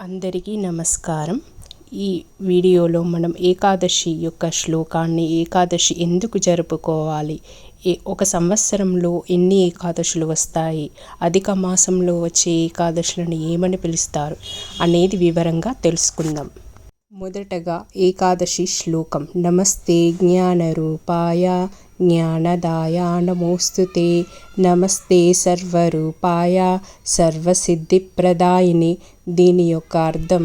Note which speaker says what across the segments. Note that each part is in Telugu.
Speaker 1: అందరికీ నమస్కారం. ఈ వీడియోలో మనం ఏకాదశి యొక్క శ్లోకాన్ని, ఏకాదశి ఎందుకు జరుపుకోవాలి, ఒక సంవత్సరంలో ఎన్ని ఏకాదశులు వస్తాయి, అధిక మాసంలో వచ్చే ఏకాదశులను ఏమని పిలుస్తారు అనేది వివరంగా తెలుసుకుందాం. మొదటగా ఏకాదశి శ్లోకం. నమస్తే జ్ఞానరూపాయ జ్ఞానదాయ నమోస్తుతే నమస్తే సర్వరూపాయ సర్వసిద్ధిప్రదాయిని. దీని యొక్క అర్థం,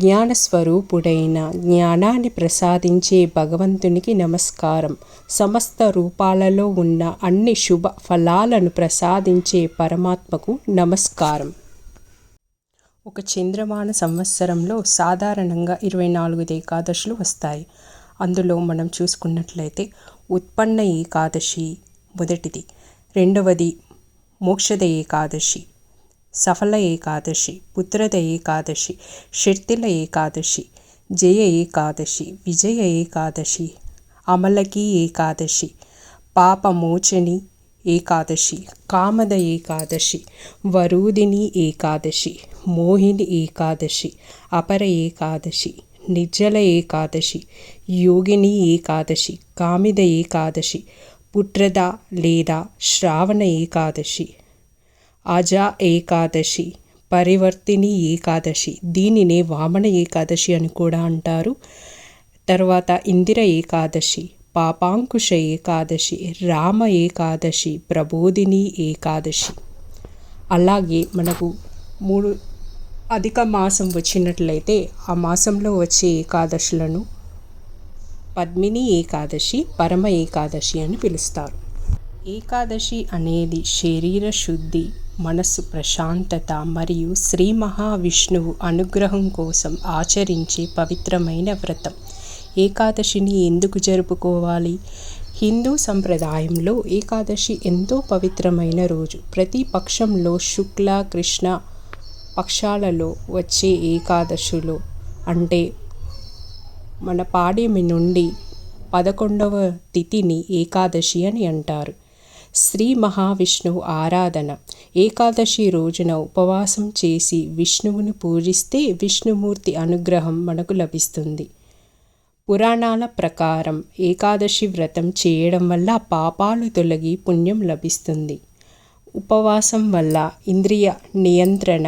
Speaker 1: జ్ఞానస్వరూపుడైన జ్ఞానాన్ని ప్రసాదించే భగవంతునికి నమస్కారం. సమస్త రూపాలలో ఉన్న అన్ని శుభ ఫలాలను ప్రసాదించే పరమాత్మకు నమస్కారం. ఒక చంద్రమాన సంవత్సరంలో సాధారణంగా 24 ఏకాదశులు వస్తాయి. అందులో మనం చూసుకున్నట్లయితే ఉత్పన్న ఏకాదశి మొదటిది, రెండవది మోక్షద ఏకాదశి, సఫల ఏకాదశి, పుత్రద ఏకాదశి, షట్తిల ఏకాదశి, జయ ఏకాదశి, విజయ ఏకాదశి, అమలకి ఏకాదశి, పాపమోచని ఏకాదశి, కామద ఏకాదశి, వరూధిని ఏకాదశి, మోహిని ఏకాదశి, అపర ఏకాదశి, నిర్జల ఏకాదశి, యోగిని ఏకాదశి, కామిద ఏకాదశి, పుత్రద లేదా శ్రావణ ఏకాదశి, అజా ఏకాదశి, పరివర్తిని ఏకాదశి, దీనినే వామన ఏకాదశి అని కూడా అంటారు. తర్వాత ఇందిర ఏకాదశి, పాపాంకుశ ఏకాదశి, రామ ఏకాదశి, ప్రబోధిని ఏకాదశి. అలాగే మనకు 3 అధిక మాసం వచ్చినట్లయితే ఆ మాసంలో వచ్చే ఏకాదశులను పద్మిని ఏకాదశి, పరమ ఏకాదశి అని పిలుస్తారు. ఏకాదశి అనేది శరీర శుద్ధి, మనస్సు ప్రశాంతత మరియు శ్రీ మహావిష్ణువు అనుగ్రహం కోసం ఆచరించే పవిత్రమైన వ్రతం. ఏకాదశిని ఎందుకు జరుపుకోవాలి? హిందూ సంప్రదాయంలో ఏకాదశి ఎంతో పవిత్రమైన రోజు. ప్రతి పక్షంలో శుక్ల కృష్ణ పక్షాలలో వచ్చే ఏకాదశులు అంటే మన పాడ్యమి నుండి 11వ తిథిని ఏకాదశి అని అంటారు. శ్రీ మహావిష్ణువు ఆరాధన. ఏకాదశి రోజున ఉపవాసం చేసి విష్ణువుని పూజిస్తే విష్ణుమూర్తి అనుగ్రహం మనకు లభిస్తుంది. పురాణాల ప్రకారం ఏకాదశి వ్రతం చేయడం వల్ల పాపాలు తొలగి పుణ్యం లభిస్తుంది. ఉపవాసం వల్ల ఇంద్రియ నియంత్రణ,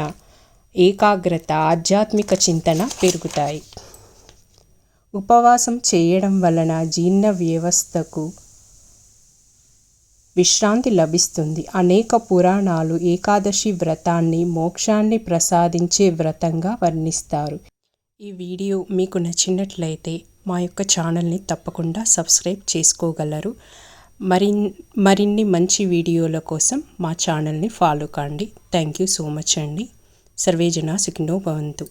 Speaker 1: ఏకాగ్రత, ఆధ్యాత్మిక చింతన పెరుగుతాయి. ఉపవాసం చేయడం వలన జీర్ణ వ్యవస్థకు విశ్రాంతి లభిస్తుంది. అనేక పురాణాలు ఏకాదశి వ్రతాన్ని మోక్షాన్ని ప్రసాదించే వ్రతంగా వర్ణిస్తారు. ఈ వీడియో మీకు నచ్చినట్లయితే మా యొక్క ఛానల్ని తప్పకుండా సబ్స్క్రైబ్ చేసుకోగలరు. మరిన్ని మంచి వీడియోల కోసం మా ఛానల్ని ఫాలో కండి. థ్యాంక్ యూ సో మచ్ అండి. సర్వే జనా సుఖినో భవంతు.